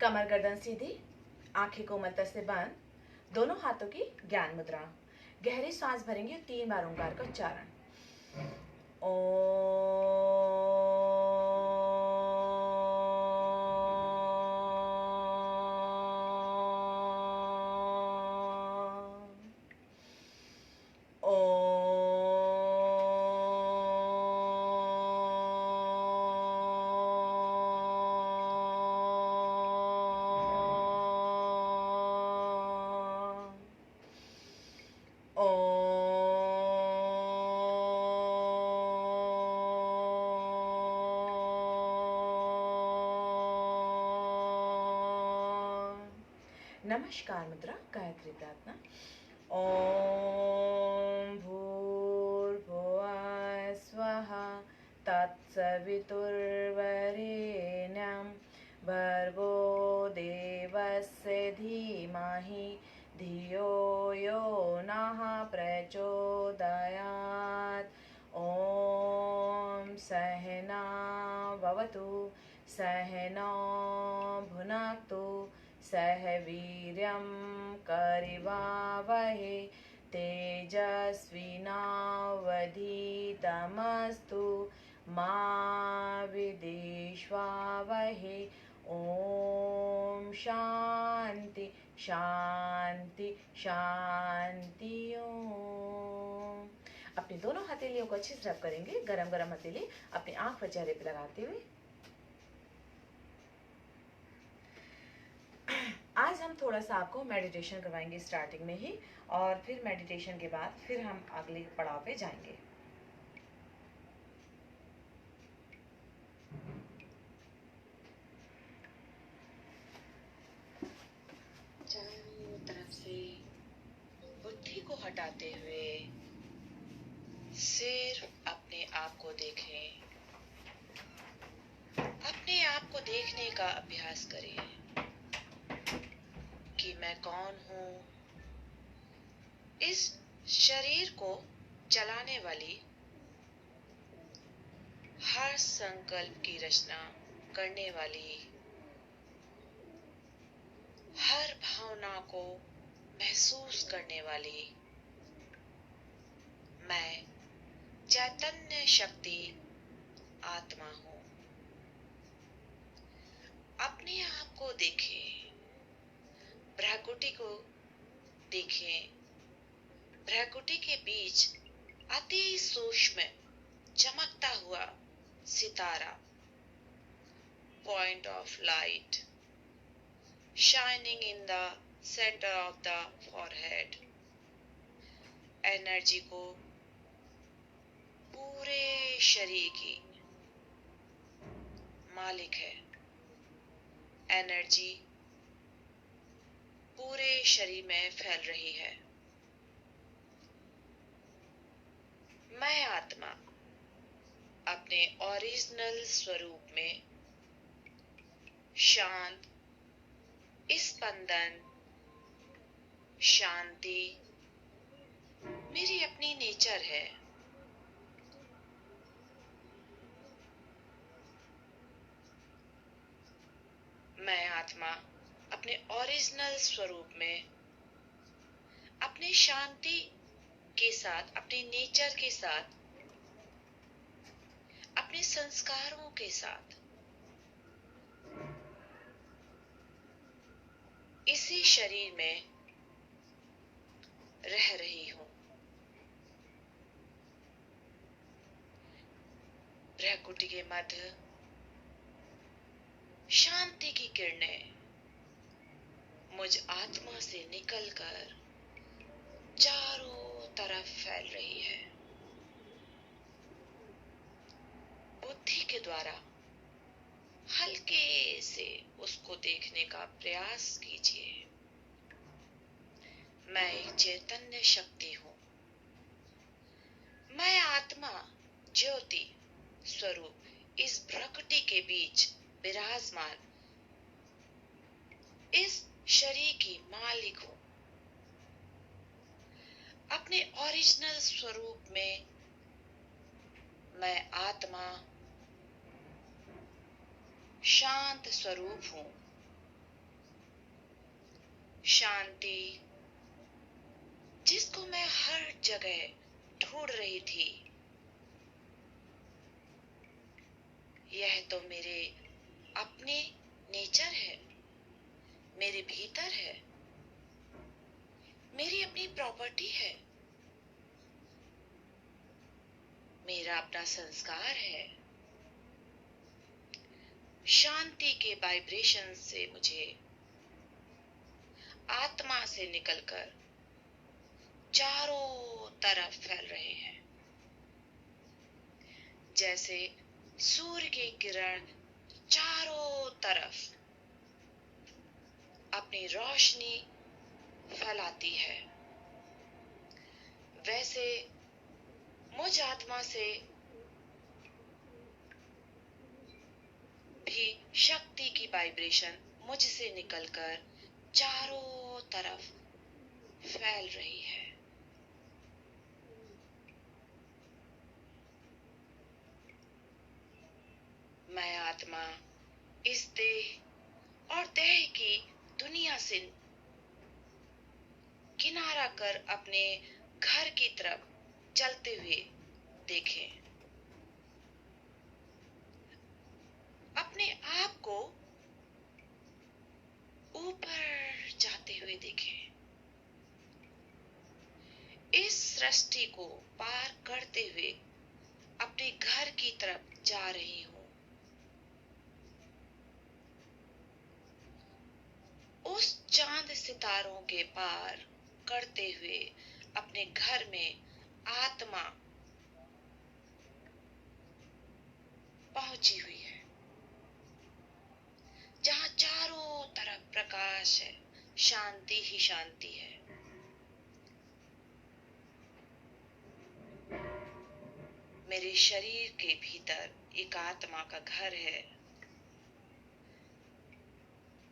कमर गर्दन सीधी, आंखें कोमलता से बंद, दोनों हाथों की ज्ञान मुद्रा। गहरी सांस भरेंगे 3 बार ओंकार का उच्चारण। नमस्कार मुद्रा, गायत्री प्रार्थना। ओम भूर्भुवः स्वः तत्सवितुर्वरेण्यं भर्गो देवस्य धीमहि धियो यो नः प्रचोदयात्। ओम सहना भवतु सहना भुनक्तु सह वीर्यं करवावहै तेजस्विनावधीतमस्तु मा विद्विषावहै। ओम शांति शांति शांति ओम। अपनी दोनों हथेलियों को अच्छे से रब करेंगे। गरम गरम हथेली अपनी आंख व चेहरे पर लगाते हुए आज हम थोड़ा सा आपको मेडिटेशन करवाएंगे स्टार्टिंग में ही, और फिर मेडिटेशन के बाद फिर हम अगले पड़ाव पे जाएंगे। चारों तरफ से बुद्धि को हटाते हुए सिर्फ अपने आप को देखें। अपने आप को देखने का अभ्यास करें कि मैं कौन हूं। इस शरीर को चलाने वाली, हर संकल्प की रचना करने वाली, हर भावना को महसूस करने वाली मैं चैतन्य शक्ति आत्मा हूं। अपने आप को देखें, भ्राकुटी को देखें। भ्राकुटी के बीच अति सूक्ष्म चमकता हुआ सितारा, point of light shining in the center of the forehead। Energy को पूरे शरीर की मालिक है। एनर्जी पूरे शरीर में फैल रही है। मैं आत्मा अपने ओरिजिनल स्वरूप में शांत, स्पंदन, शांति मेरी अपनी नेचर है। मैं आत्मा अपने ओरिजिनल स्वरूप में अपने शांति के साथ, अपने नेचर के साथ, अपने संस्कारों के साथ इसी शरीर में रह रही हूं। भ्राकुटी के मध्य शांति की किरणें मुझ आत्मा से निकलकर चारों तरफ फैल रही है। बुद्धि के द्वारा हल्के से उसको देखने का प्रयास कीजिए। मैं एक चैतन्य शक्ति हूं। मैं आत्मा ज्योति स्वरूप इस प्रकृति के बीच विराजमान इस शरीर की मालिक हूं। अपने ओरिजिनल स्वरूप में मैं आत्मा शांत स्वरूप हूं। शांति जिसको मैं हर जगह ढूंढ रही थी, यह तो मेरे अपने नेचर है, मेरे भीतर है, मेरी अपनी प्रॉपर्टी है, मेरा अपना संस्कार है। शांति के वाइब्रेशन से मुझे आत्मा से निकलकर चारों तरफ फैल रहे हैं, जैसे सूर्य की किरण चारों तरफ अपनी रोशनी फैलाती है, वैसे मुझ आत्मा से भी शक्ति की वाइब्रेशन मुझसे निकलकर चारों तरफ फैल रही है। मैं आत्मा इस देह और देह की दुनिया से किनारा कर अपने घर की तरफ चलते हुए देखें। अपने आप को ऊपर जाते हुए देखें। इस सृष्टि को पार करते हुए अपने घर की तरफ जा रही हूं। उस चांद सितारों के पार करते हुए अपने घर में आत्मा पहुंची हुई है, जहां चारों तरफ प्रकाश है, शांति ही शांति है। मेरे शरीर के भीतर एक आत्मा का घर है।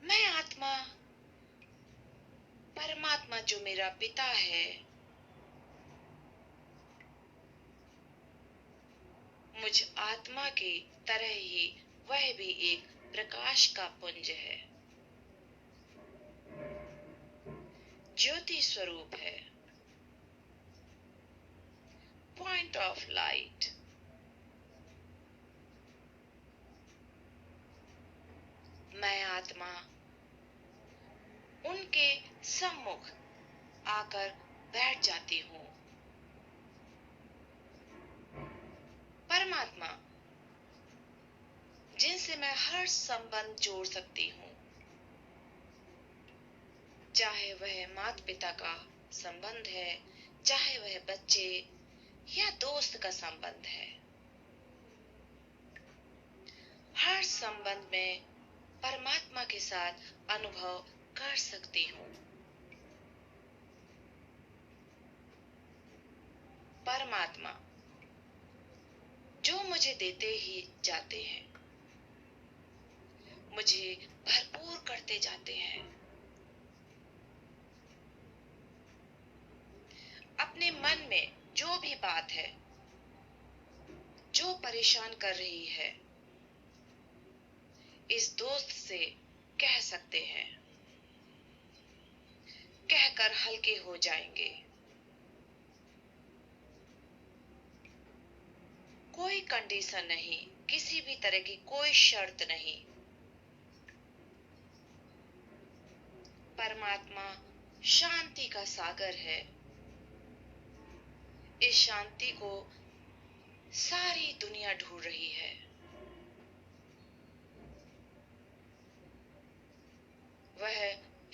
मैं आत्मा, परमात्मा जो मेरा पिता है, मुझ आत्मा की तरह ही वह भी एक प्रकाश का पुंज है, ज्योति स्वरूप है, पॉइंट ऑफ लाइट। मैं आत्मा उनके सम्मुख आकर बैठ जाती हूँ। परमात्मा जिनसे मैं हर संबंध जोड़ सकती हूँ, चाहे वह माता पिता का संबंध है, चाहे वह बच्चे या दोस्त का संबंध है, हर संबंध में परमात्मा के साथ अनुभव कर सकती हूँ। परमात्मा जो मुझे देते ही जाते हैं, मुझे भरपूर करते जाते हैं। अपने मन में जो भी बात है, जो परेशान कर रही है, इस दोस्त से कह सकते हैं, कहकर हल्के हो जाएंगे। कोई कंडीशन नहीं, किसी भी तरह की कोई शर्त नहीं। परमात्मा शांति का सागर है। इस शांति को सारी दुनिया ढूंढ रही है। वह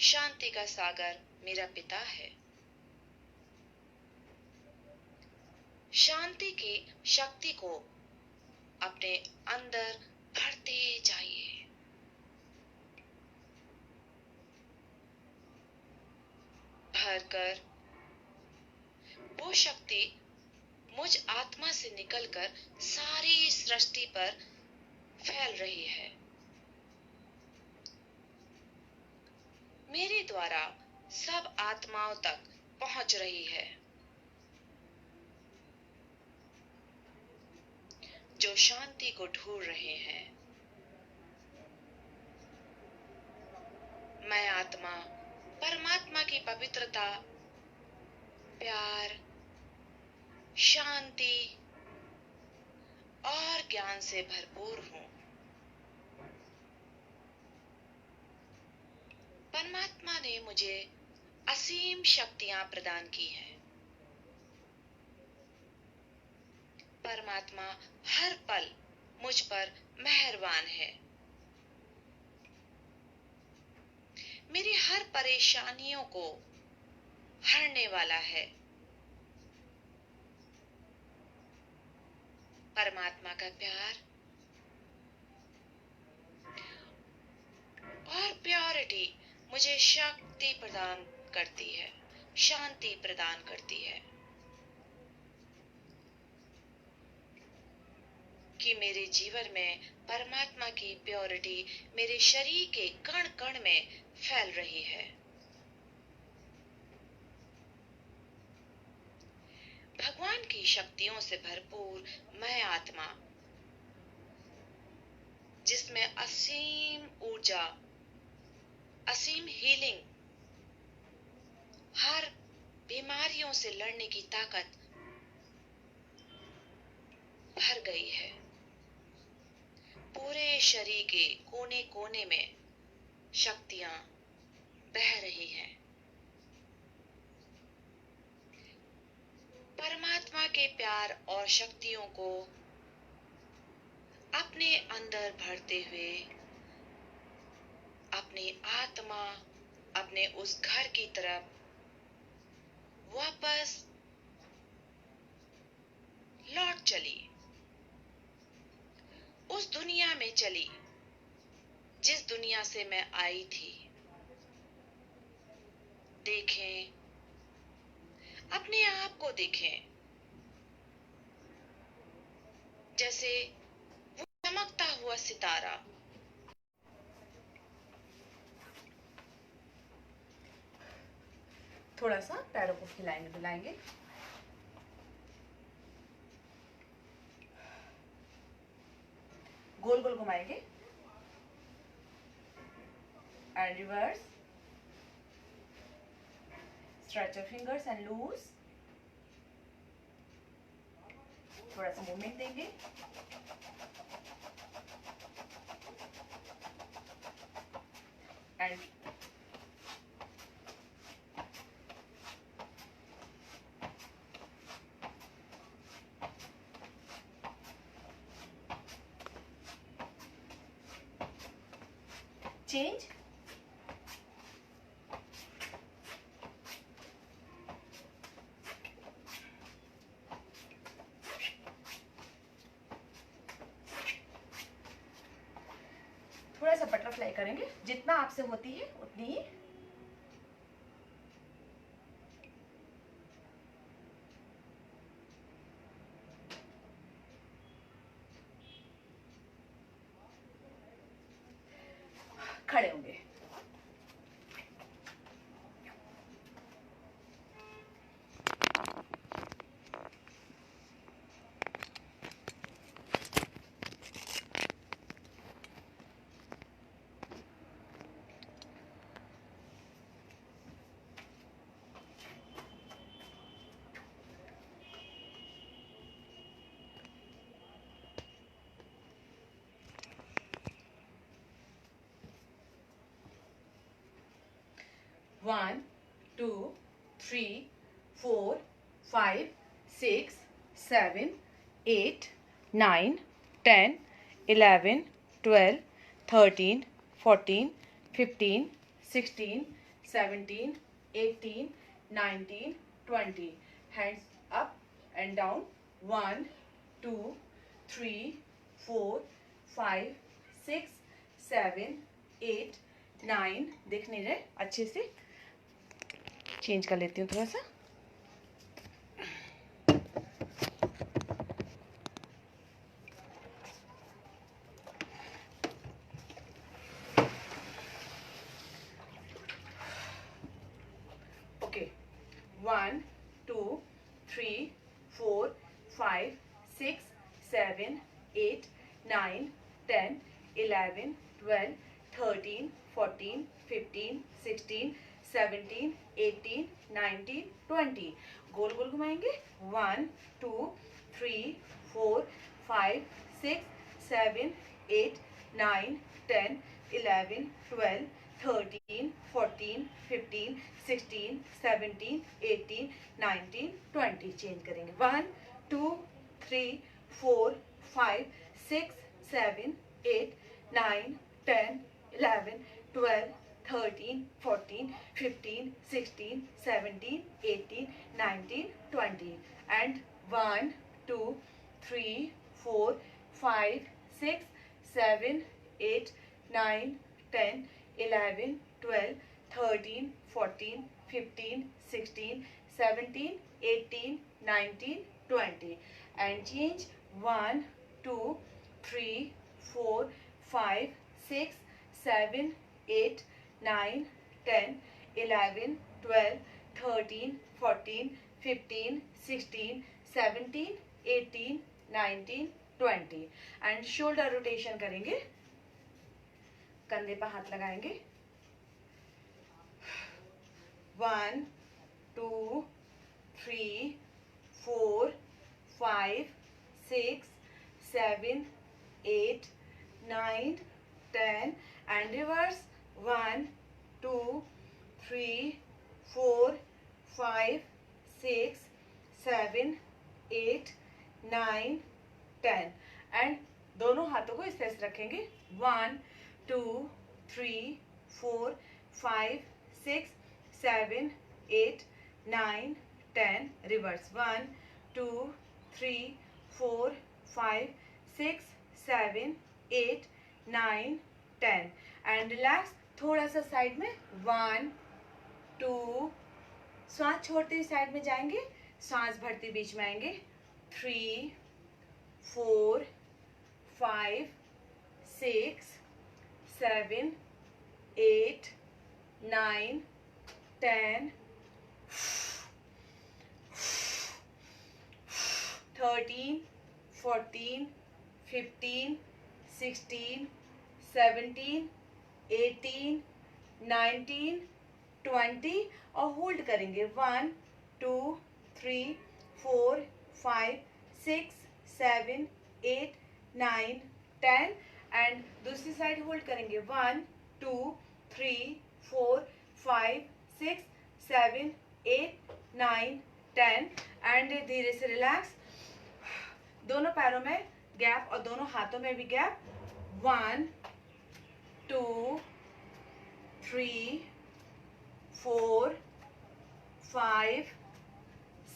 शांति का सागर मेरा पिता है। शांति की शक्ति को अपने अंदर भरते जाइए। भरकर वो शक्ति मुझ आत्मा से निकलकर सारी सृष्टि पर फैल रही है। मेरे द्वारा सब आत्माओं तक पहुंच रही है, जो शांति को ढूंढ रहे हैं। मैं आत्मा परमात्मा की पवित्रता, प्यार, शांति और ज्ञान से भरपूर हूं। परमात्मा ने मुझे असीम शक्तियां प्रदान की हैं। परमात्मा हर पल मुझ पर मेहरबान है। मेरी हर परेशानियों को हरने वाला है। परमात्मा का प्यार और प्योरिटी मुझे शक्ति प्रदान करती है, शांति प्रदान करती है कि मेरे जीवन में परमात्मा की प्योरिटी मेरे शरीर के कण कण में फैल रही है। भगवान की शक्तियों से भरपूर मैं आत्मा, जिसमें असीम ऊर्जा, असीम हीलिंग, हर बीमारियों से लड़ने की ताकत भर गई है। पूरे शरीर के कोने कोने में शक्तियां बह रही हैं। परमात्मा के प्यार और शक्तियों को अपने अंदर भरते हुए अपनी आत्मा अपने उस घर की तरफ वापस लौट चली, उस दुनिया में चली जिस दुनिया से मैं आई थी। देखें, अपने आप को देखें, जैसे वो चमकता हुआ सितारा। थोड़ा सा पैरों को हिलाएंगे डुलाएंगे। गोल गोल घुमाएंगे and reverse. Stretch your fingers and loose. थोड़ा सा मूवमेंट देंगे। And change. थोड़ा सा बटरफ्लाई करेंगे, जितना आपसे होती है उतनी ही। खड़े होंगे। One, two, three, 4, 5, 6, 7, 8, 9, 10, 11, 12, 13, 14, 15, 16, 17, 18, 19, 20. Hands up and down. 1, 2, 3, 4, 5, 6, 7, 8, 9. दिख नहीं रहे, अच्छे से चेंज कर लेती हूँ थोड़ा सा। ओके, 1, 2, 3, 4, 5, 6, 7, 8, 9, 10, 11, 12, 13, 14, 15, 16, 17, 18, 19, 20. गोल गोल घुमाएंगे. 1 2 3 4 5 6 7 8 9 10 11 12 13 14 15 16 17 18 19 20. चेंज करेंगे. 1 2 3 4 5 6 7 8 9 10 11 12 13 14 15 16 17 18 19 20. And 1 2 3 4 5 6 7 8 9 10 11 12 13 14 15 16 17 18 19 20. And change. 1 2 3 4 5 6 7 8 9 10 11 12 13 14 15 16 17 18 19 20. And shoulder rotation करेंगे. कंधे पर हाथ लगाएंगे. 1 2 3 4 5 6 7 8 9 10. and reverse. 1 2 3 4 5 6 7 8 9 10. एंड दोनों हाथों को इस तरह से रखेंगे. 1 2 3 4 5 6 7 8 9 10. रिवर्स. 1 2 3 4 5 6 7 8 9 10. And relax. थोड़ा सा साइड में. 1 2. सांस छोड़ते ही साइड में जाएंगे. सांस भरते बीच में आएंगे. 3 4 5 6 7 8 9 10 13 14 15 16 17 18 19 20. और होल्ड करेंगे. 1 2 3 4 5 6 7 8 9 10. एंड दूसरी साइड होल्ड करेंगे. 1 2 3 4 5 6 7 8 9 10. एंड धीरे से रिलैक्स. दोनों पैरों में गैप और दोनों हाथों में भी गैप. 1 2 3 4 5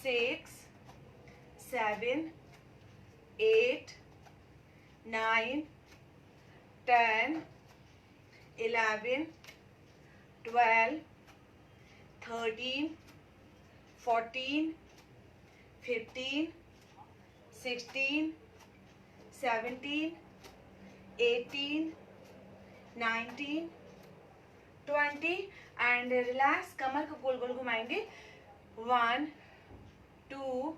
6 7 8 9 10 11 12 13 14 15 16 17 18 19 20. And relax. कमर को गोल गोल घुमाएंगे. 1 2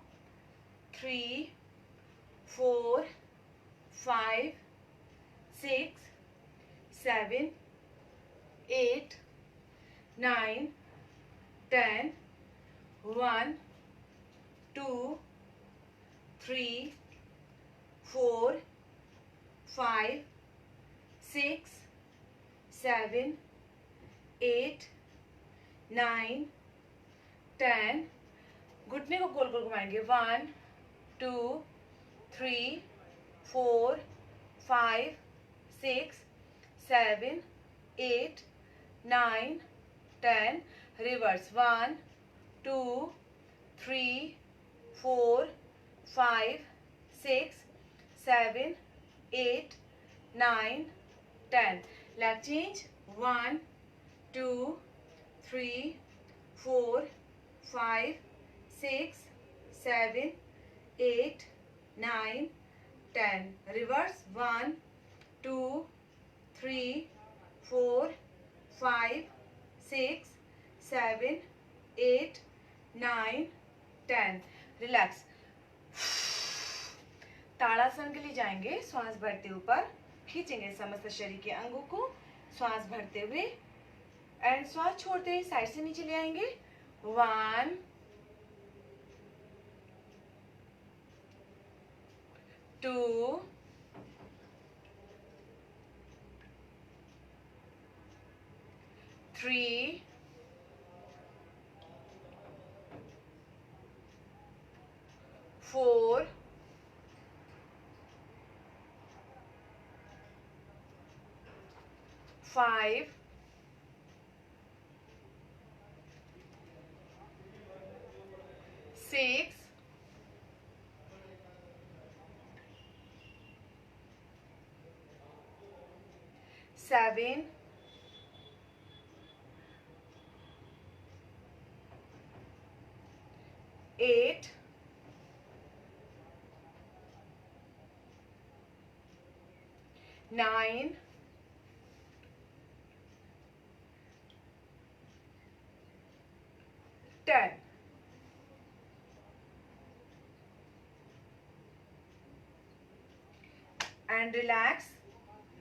3 4 5 6 7 8 9 10. 1 2 3 4 5 6 7 8 9 10. घुटने को गोल गोल घुमाएंगे. 1 2 3 4 5 6 7 8 9 10. Reverse. 1 2 3 4 5 6 7 8 9 10. Leg change. 1 2 3 4 5 6 7 8 9 10. Reverse. 1 2 3 4 5 6 7 8 9 10. Relax. ताड़ासन के लिए जाएंगे. श्वास भरते ऊपर खींचेंगे समस्त शरीर के अंगों को. श्वास भरते हुए एंड श्वास छोड़ते ही साइड से नीचे ले आएंगे. 1 2 3 4 5 6 7 8 9 10. And relax.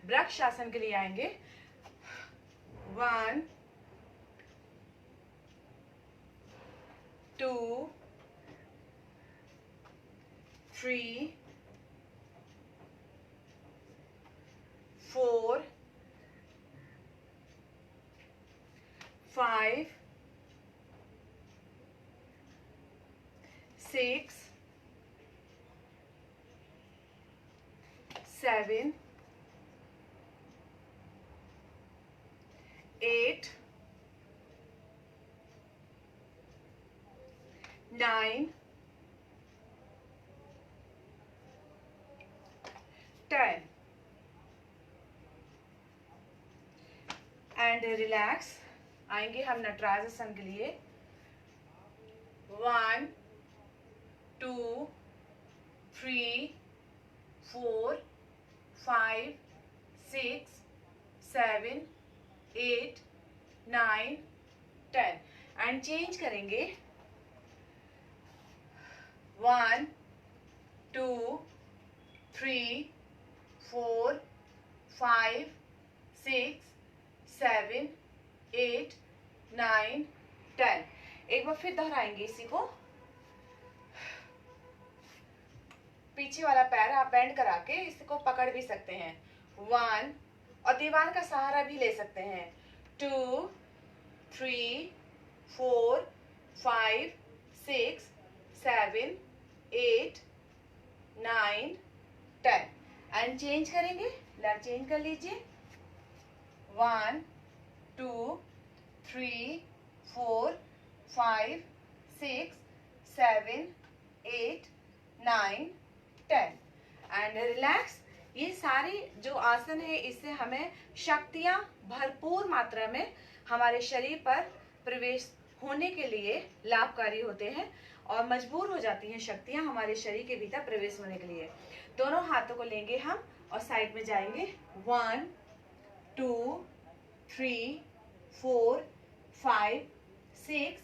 वृक्ष आसन के लिए आएंगे. 1 2 3 4 5 6 7 8 9 10. And relax. आएंगे हम नटराज आसन के लिए. 1 2 3 4 5 6 7 8 9 10. एंड चेंज करेंगे. 1 2 3 4 5 6 7 8 9 10. एक बार फिर दोहराएंगे इसी को. पीछे वाला पैर आप बेंड करा के इसको पकड़ भी सकते हैं. 1 और दीवार का सहारा भी ले सकते हैं. 2 3 4 5 6 7 8 9 10. एंड चेंज करेंगे. लेग चेंज कर लीजिए. 1 2 3 4 5 6 7 8 9 10. And relax. ये सारी जो आसन है इससे हमें शक्तियां भरपूर मात्रा में हमारे शरीर पर प्रवेश होने के लिए लाभकारी होते हैं और मजबूर हो जाती हैं शक्तियां हमारे शरीर के भीतर प्रवेश होने के लिए. दोनों हाथों को लेंगे हम और साइड में जाएंगे. 1 2 3 4 5 6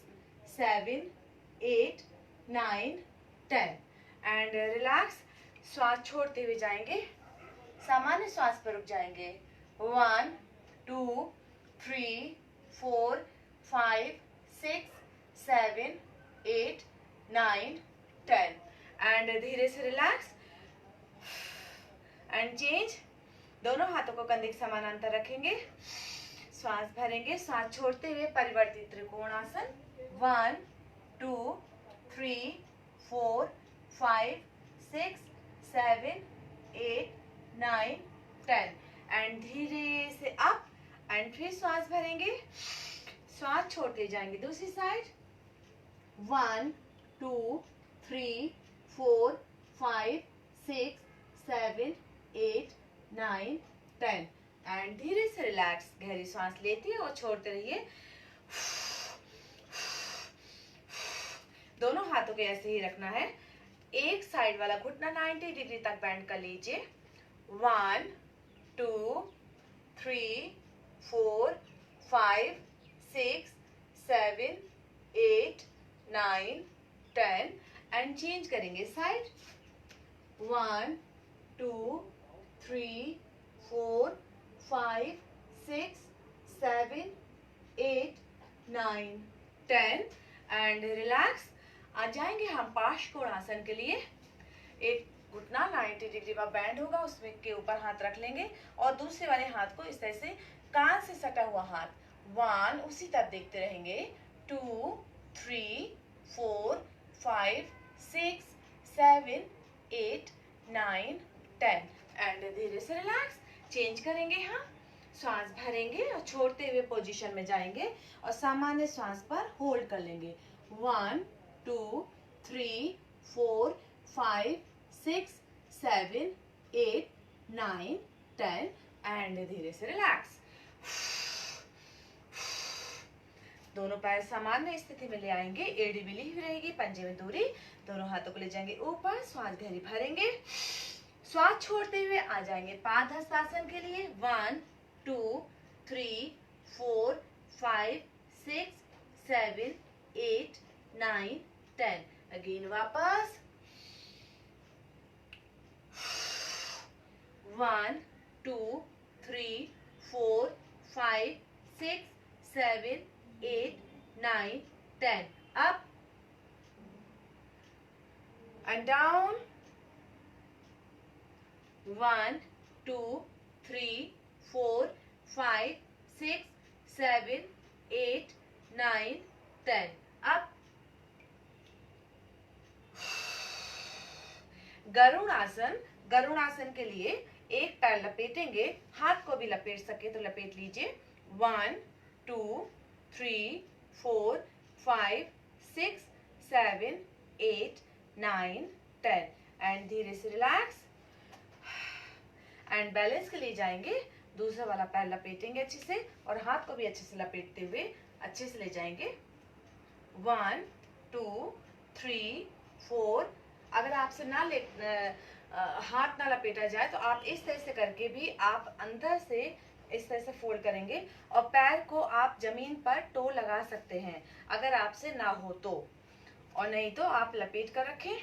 7 8 9 10. And relax. श्वास छोड़ते हुए जाएंगे. सामान्य श्वास पर रुक जाएंगे. 1 2 3 4 5 6 7 8 9 10. एंड धीरे से रिलैक्स एंड चेंज. दोनों हाथों को कंधे के समानांतर रखेंगे. श्वास भरेंगे. श्वास छोड़ते हुए परिवर्तित त्रिकोणासन. 1 2 3 4 5 6 7 8 9 10. एंड धीरे से अप एंड फिर श्वास भरेंगे. श्वास छोड़ते जाएंगे दूसरी साइड. 1 2 3 4 5 6 7 8 9 10. एंड धीरे से रिलैक्स. गहरी सांस लेते और छोड़ते रहिए. दोनों हाथों को ऐसे ही रखना है. एक साइड वाला घुटना 90 डिग्री तक बेंड कर लीजिए. 1 2 3 4 5 6 7 8 9 10. एंड चेंज करेंगे साइड. 1 2 3 4 5 6 7 8 9 10 and relax. आ जाएंगे हम पार्श्वकोणासन के लिए। एक घुटना 90 डिग्री का बैंड होगा, उसमें के ऊपर हाथ रख लेंगे और दूसरे वाले हाथ को इस तरह से कान से सटा हुआ हाथ 1 उसी तरफ देखते रहेंगे, 2 3 4 5 6 7 8 9 10 एंड धीरे से रिलैक्स। चेंज करेंगे हम, श्वास भरेंगे और छोड़ते हुए पोजीशन में जाएंगे और सामान्य श्वास पर होल्ड कर लेंगे। 1 2 3 4 5 6 7 8 9 10 एंड धीरे से रिलैक्स। दोनों पैर सामान्य स्थिति में ले आएंगे, एड़ी मिली हुई रहेगी, पंजे में दूरी। दोनों हाथों को ले जाएंगे ऊपर, श्वास गहरी भरेंगे, श्वास छोड़ते हुए आ जाएंगे पादहस्तासन के लिए। 1 2 3 4 5 6 7 8 9 10 अगेन वापस। 1 2 3 4 5 6 7 8 9 10 up and down। 1 2 3 4 5 6 7 8 9 10 up। Garudasana. Garudasana के लिए एक पैर लपेटेंगे, हाथ को भी लपेट सके तो लपेट लीजिए। 1 2 3 4 5 6 7 8 9 10 एंड धीरे से रिलैक्स एंड बैलेंस के लिए जाएंगे। दूसरा वाला पैर लपेटेंगे अच्छे से और हाथ को भी अच्छे से लपेटते हुए अच्छे से ले जाएंगे। 1 2 3 4। अगर आपसे हाथ ना लपेटा जाए तो आप इस तरह से करके भी आप अंदर से इस तरह से फोल्ड करेंगे और पैर को आप जमीन पर टो लगा सकते हैं अगर आपसे ना हो तो, और नहीं तो आप लपेट कर रखें।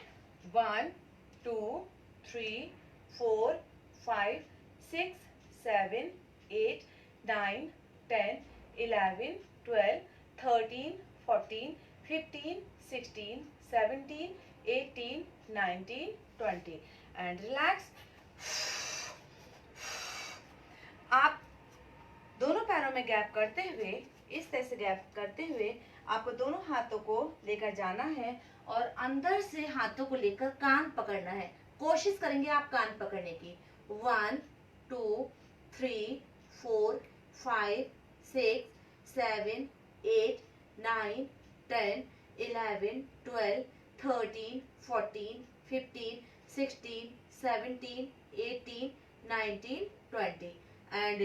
1 2 3 4 5 6 7 8 9 10 11 12 13 14 15 16 17 18 19 20 एंड रिलैक्स। आप दोनों पैरों में गैप करते हुए, इस तरह से गैप करते हुए आपको दोनों हाथों को लेकर जाना है और अंदर से हाथों को लेकर कान पकड़ना है। कोशिश करेंगे आप कान पकड़ने की। 1 2 3 4 5 6 7 8 9 10 11 12 13 14 15 16 17 18 19 20 एंड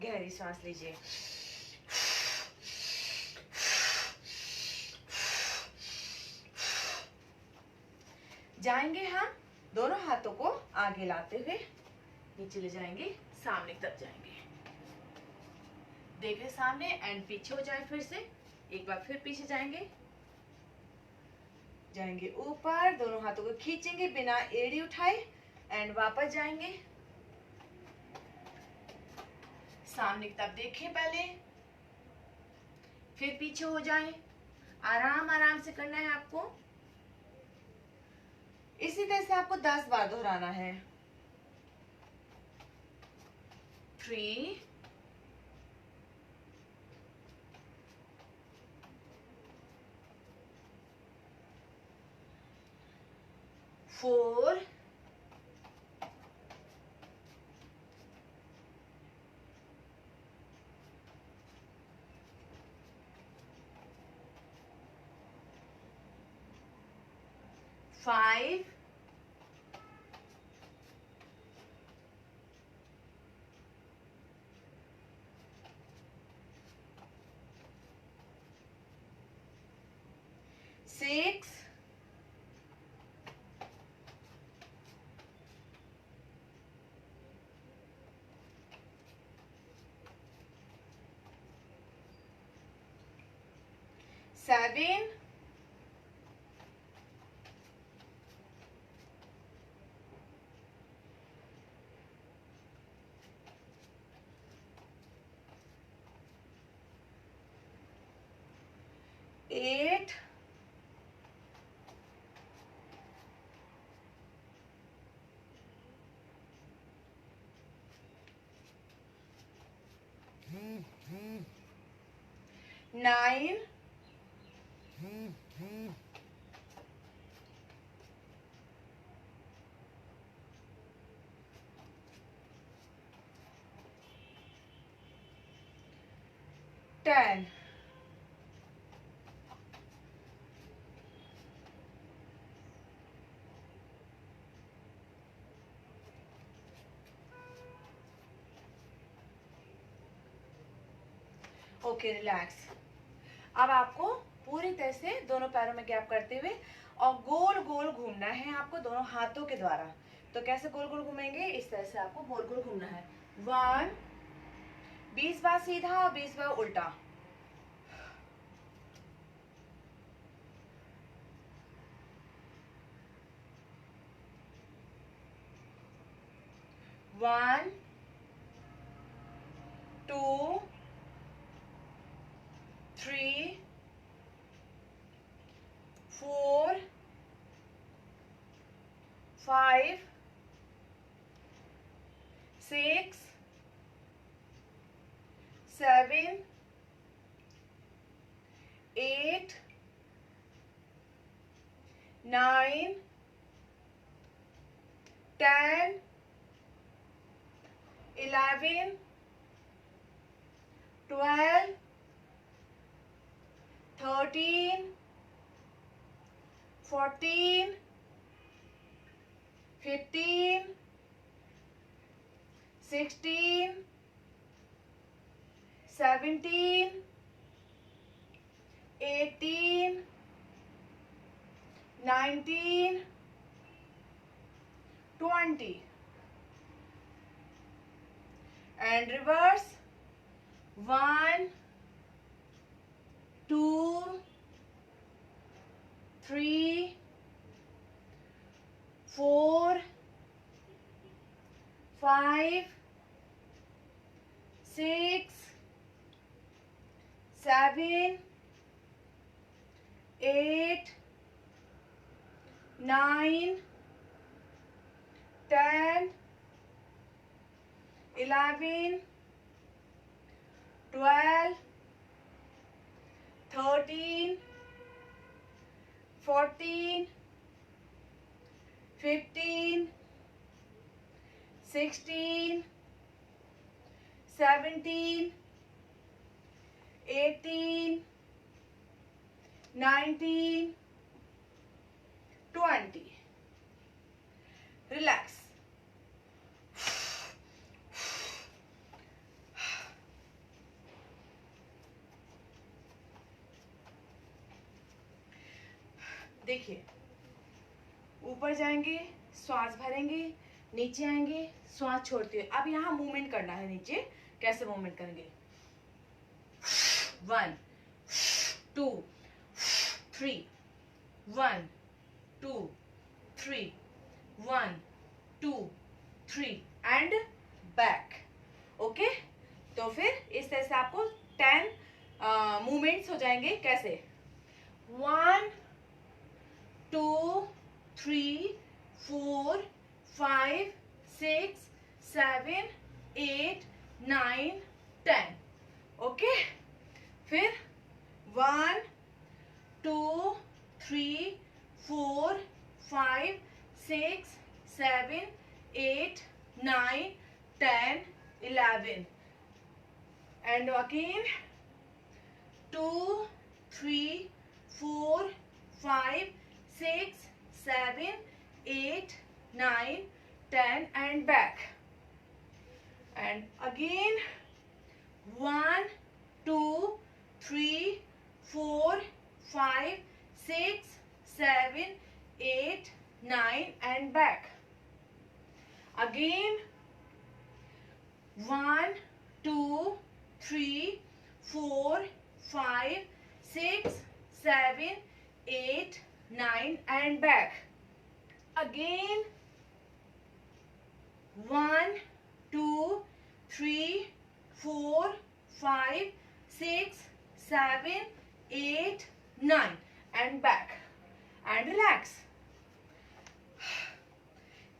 गहरी सांस लीजिए। जाएंगे हम दोनों हाथों को आगे लाते हुए नीचे ले जाएंगे, सामने की तरफ जाएंगे। देखें सामने एंड पीछे हो जाए, फिर से एक बार फिर पीछे जाएंगे, जाएंगे ऊपर, दोनों हाथों को खींचेंगे बिना एड़ी उठाए एंड वापस जाएंगे। सामने की तरफ देखें पहले, फिर पीछे हो जाएं। आराम आराम से करना है आपको। इसी तरह से आपको 10 बार दोहराना है। 3 4 5 6 7 8 9, 10. Okay, relax. अब आपको पूरी तरह से दोनों पैरों में गैप करते हुए और गोल गोल घूमना है आपको दोनों हाथों के द्वारा। तो कैसे गोल गोल घूमेंगे? इस तरह से आपको गोल गोल घूमना है। 1, 20 बार सीधा और 20 बार उल्टा। 1, 2, 3, 4, 5, 6, 7, 8, 9, 10, 11, 12, 13, 14, 15, 16, 17, 18, 19, 20. And reverse. 1, 2, 3, 4, 5, 6, 7, 8, 9, 10, 11, 12, 13, 14, 15, 16, 17, 18, 19, 20. Relax. देखिए, ऊपर जाएंगे, श्वास भरेंगे, नीचे आएंगे, श्वास छोड़ते हुए। अब यहाँ मूवमेंट करना है नीचे। कैसे मूवमेंट करेंगे? 1, 2, 3, 1, 2, 3, 1, 2, 3 एंड बैक। ओके, तो फिर इस तरह से आपको 10 मूवमेंट्स हो जाएंगे। कैसे? 1, 2, 3, 4, 5, 6, 7, 8, 9, 10. ओके, फिर 1, 2, 3, 4, 5, 6, 7, 8, 9, 10, 11. And again 2, 3, 4, 5, 6, 7, 8, 9, 10 and back. And again 1, 2, 3, 4, 5, 6, 7, 8, 9 and back. Again 1, 2, 3, 4, 5, 6, 7, 8, 9 and back. Again 1, 2, 3, 4, 5, 6, 7, 8, 9 and back. And relax.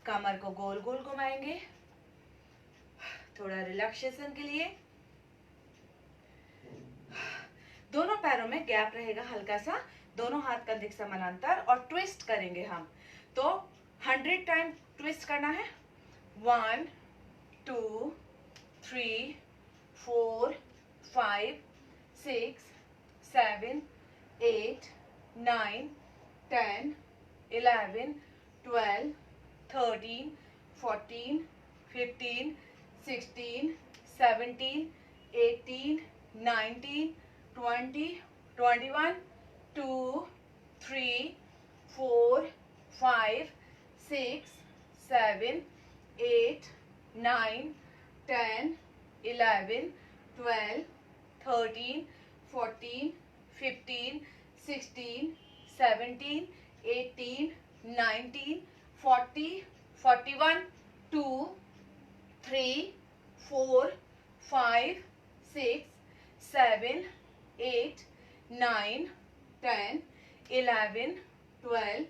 कमर को गोल गोल घुमाएंगे थोड़ा रिलैक्सेशन के लिए। दोनों पैरों में गैप रहेगा हल्का सा, दोनों हाथ कंधे के समानांतर, और ट्विस्ट करेंगे हम। तो 100 टाइम ट्विस्ट करना है। 1 2 3 4 5 6 7 8 9 10 11 12 13 14 15 16 17 18 19 20 21 2 3 4 5 6 7 8 9 10 11 12 13 14 15 16 17 18 19 40 41 2 3 4 5 6 7 8 9 10 11 12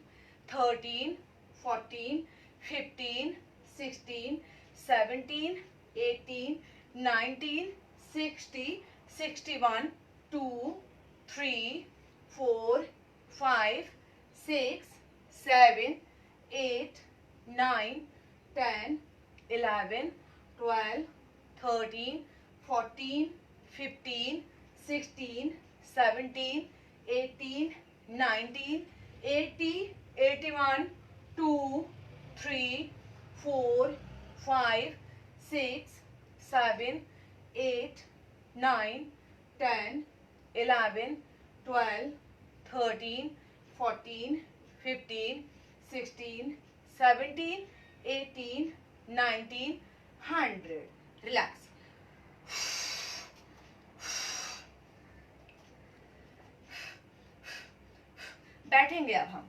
13 14 15 16 17 18 19 60 61 2 3 4 5 6 7 8 9 10 11 12 13 14 15 16 17 18 19 80 81 2 3 4 5 6 7 8 9 10 11 12 13 14 15 16 17 18 19 100। रिलैक्स। बैठेंगे अब हम।